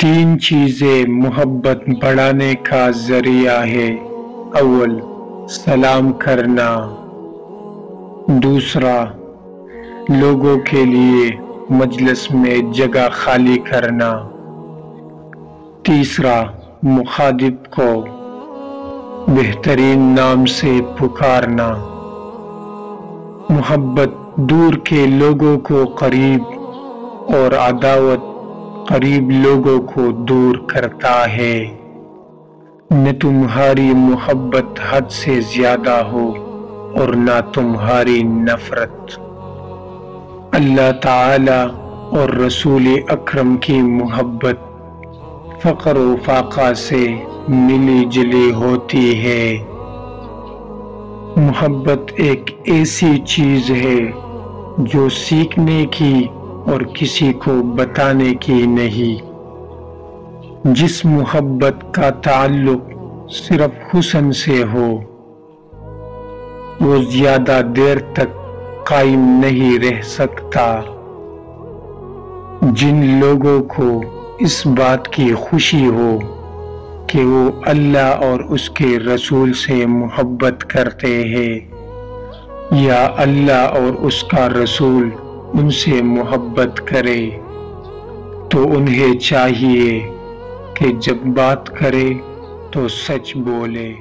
تین چیزیں محبت بڑھانے کا ذریعہ ہے۔ اول، سلام کرنا۔ دوسرا، لوگوں کے لیے مجلس میں جگہ خالی کرنا۔ تیسرا، مخاطب کو بہترین نام سے پکارنا۔ محبت دور کے لوگوں کو قریب اور عداوت قریب لوگوں کو دور کرتا ہے۔ نہ تمہاری محبت حد سے زیادہ ہو اور نہ تمہاری نفرت۔ اللہ تعالی اور رسول اکرم کی محبت فقر و فاقہ سے ملی جلی ہوتی ہے۔ محبت ایک ایسی چیز ہے جو سیکھنے کی اور کسی کو بتانے کی نہیں۔ جس محبت کا تعلق صرف حسن سے ہو وہ زیادہ دیر تک قائم نہیں رہ سکتا۔ جن لوگوں کو اس بات کی خوشی ہو کہ وہ اللہ اور اس کے رسول سے محبت کرتے ہیں یا اللہ اور اس کا رسول ان سے محبت کرے، تو انہیں چاہیے کہ جب بات کرے تو سچ بولے۔